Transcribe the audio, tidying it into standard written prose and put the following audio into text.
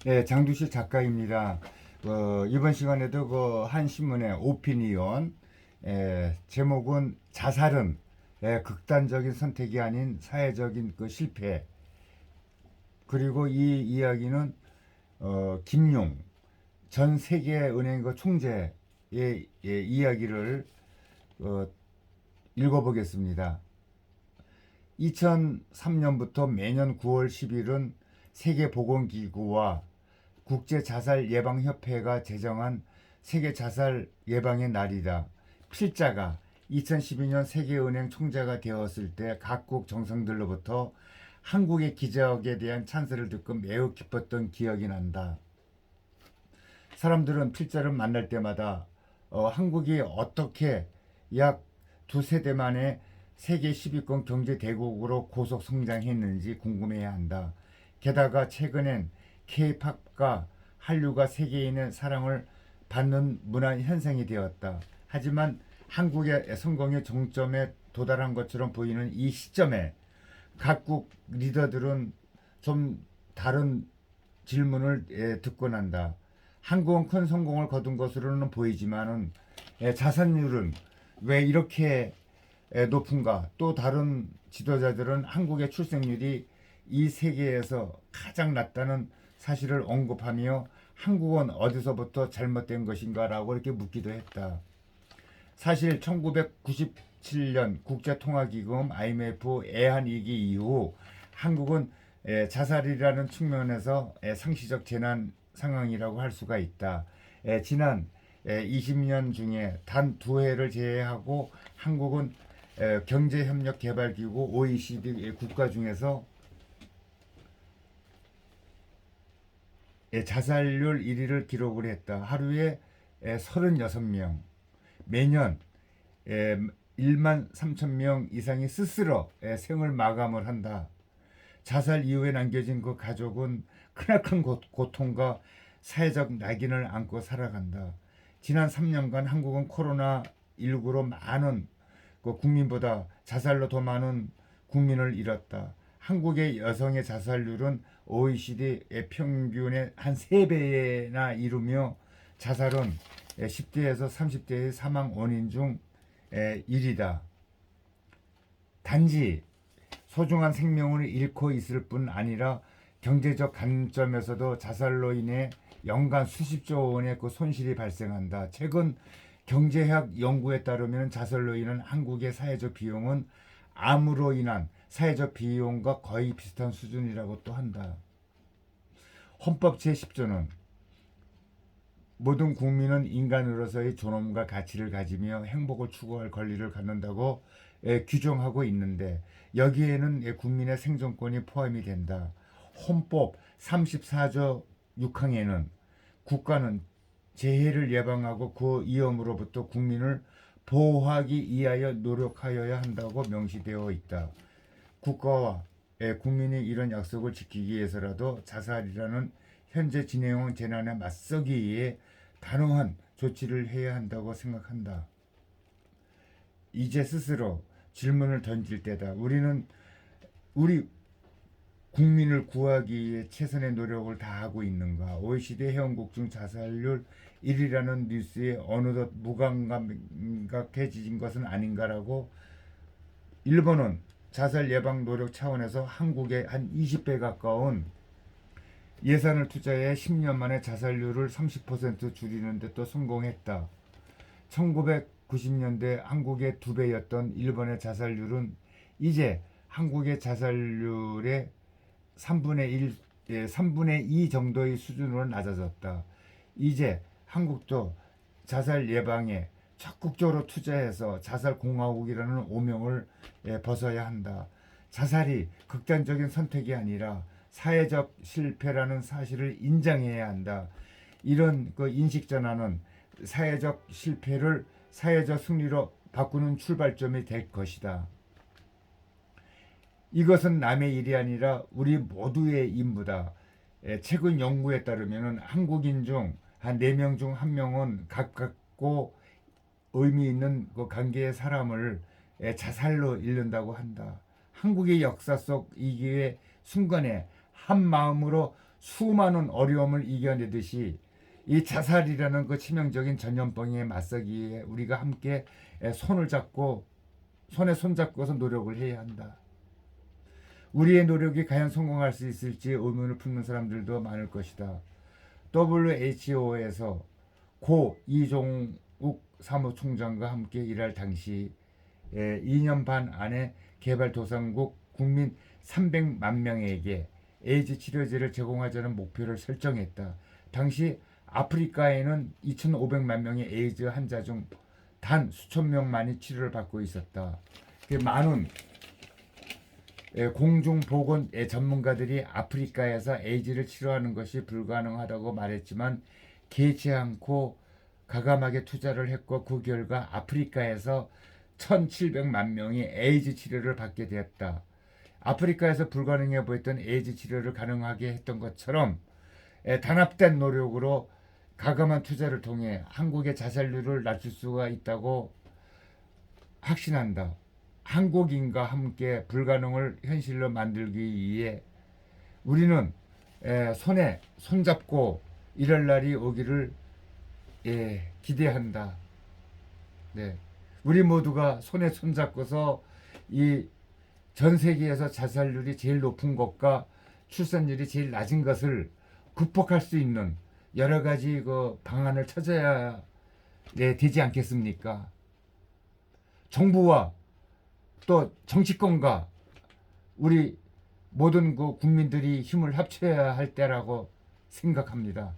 네, 장두실 작가입니다. 이번 시간에도 그 한 신문의 오피니언, 제목은 자살은 극단적인 선택이 아닌 사회적인 그 실패. 그리고 이 이야기는 김용 전 세계은행 그 총재의 이야기를 어, 읽어보겠습니다. 2003년부터 매년 9월 10일은 세계보건기구와 국제자살예방협회가 제정한 세계자살 예방의 날이다. 필자가 2012년 세계은행 총재가 되었을 때 각국 정상들로부터 한국의 기적에 대한 찬스를 듣고 매우 기뻤던 기억이 난다. 사람들은 필자를 만날 때마다 한국이 어떻게 약 두세 대 만에 세계 10위권 경제 대국으로 고속 성장했는지 궁금해야 한다. 게다가 최근엔 K-팝과 한류가 세계인의 사랑을 받는 문화 현상이 되었다. 하지만 한국의 성공의 정점에 도달한 것처럼 보이는 이 시점에 각국 리더들은 좀 다른 질문을 듣곤 한다. 한국은 큰 성공을 거둔 것으로는 보이지만은 자산률은 왜 이렇게 높은가? 또 다른 지도자들은 한국의 출생률이 이 세계에서 가장 낮다는 사실을 언급하며 한국은 어디서부터 잘못된 것인가라고 이렇게 묻기도 했다. 사실 1997년 국제통화기금 IMF 애한위기 이후 한국은 자살이라는 측면에서 상시적 재난 상황이라고 할 수가 있다. 지난 20년 중에 단 두 해를 제외하고 한국은 경제협력개발기구 OECD 국가 중에서 자살률 1위를 기록을 했다. 하루에 36명, 매년 1만 3천 명 이상이 스스로 생을 마감을 한다. 자살 이후에 남겨진 그 가족은 크나큰 고통과 사회적 낙인을 안고 살아간다. 지난 3년간 한국은 코로나19로 많은 그 국민보다 자살로 더 많은 국민을 잃었다. 한국의 여성의 자살률은 OECD의 평균의 한 3배나 이르며 자살은 10대에서 30대의 사망 원인 중 1위다. 단지 소중한 생명을 잃고 있을 뿐 아니라 경제적 관점에서도 자살로 인해 연간 수십조 원의 그 손실이 발생한다. 최근 경제학 연구에 따르면 자살로 인한 한국의 사회적 비용은 암으로 인한 사회적 비용과 거의 비슷한 수준이라고 또 한다. 헌법 제10조는 모든 국민은 인간으로서의 존엄과 가치를 가지며 행복을 추구할 권리를 갖는다고 규정하고 있는데 여기에는 국민의 생존권이 포함이 된다. 헌법 34조 6항에는 국가는 재해를 예방하고 그 위험으로부터 국민을 보호하기 위하여 노력하여야 한다고 명시되어 있다. 국가와 국민이 이런 약속을 지키기 위해서라도 자살이라는 현재 진행형 재난에 맞서기 위해 단호한 조치를 해야 한다고 생각한다. 이제 스스로 질문을 던질 때다. 우리 국민을 구하기 위해 최선의 노력을 다하고 있는가? OECD 회원국 중 자살률 1위라는 뉴스에 어느덧 무감각해진 것은 아닌가라고 일본은 자살 예방 노력 차원에서 한국의 한 20배 가까운 예산을 투자해 10년 만에 자살률을 30% 줄이는 데 또 성공했다. 1990년대 한국의 2배였던 일본의 자살률은 이제 한국의 자살률의 3분의 2 정도의 수준으로 낮아졌다. 이제 한국도 자살 예방에 적극적으로 투자해서 자살공화국이라는 오명을 벗어야 한다. 자살이 극단적인 선택이 아니라 사회적 실패라는 사실을 인정해야 한다. 이런 그 인식 전환은 사회적 실패를 사회적 승리로 바꾸는 출발점이 될 것이다. 이것은 남의 일이 아니라 우리 모두의 임무다. 최근 연구에 따르면 한국인 중 한 4명 중 1명은 가깝고 의미 있는 그 관계의 사람을 자살로 잃는다고 한다. 한국의 역사 속 이 기회 순간에 한 마음으로 수많은 어려움을 이겨내듯이 이 자살이라는 그 치명적인 전염병에 맞서기에 우리가 함께 손에 손잡고서 노력을 해야 한다. 우리의 노력이 과연 성공할 수 있을지 의문을 품는 사람들도 많을 것이다. WHO에서 고 이종욱 사무총장과 함께 일할 당시 2년 반 안에 개발도상국 국민 300만 명에게 에이즈 치료제를 제공하자는 목표를 설정했다. 당시 아프리카에는 2,500만 명의 에이즈 환자 중 단 수천 명만이 치료를 받고 있었다. 많은 공중보건 전문가들이 아프리카에서 에이즈를 치료하는 것이 불가능하다고 말했지만 개의치 않고 과감하게 투자를 했고 그 결과 아프리카에서 1,700만 명이 에이즈 치료를 받게 되었다. 아프리카에서 불가능해 보였던 에이즈 치료를 가능하게 했던 것처럼 단합된 노력으로 과감한 투자를 통해 한국의 자살률을 낮출 수가 있다고 확신한다. 한국인과 함께 불가능을 현실로 만들기 위해 우리는 손에 손잡고 이럴 날이 오기를 기대한다. 네, 우리 모두가 손에 손잡고서 이 전 세계에서 자살률이 제일 높은 것과 출산율이 제일 낮은 것을 극복할 수 있는 여러 가지 그 방안을 찾아야 되지 않겠습니까? 정부와 또 정치권과 우리 모든 그 국민들이 힘을 합쳐야 할 때라고 생각합니다.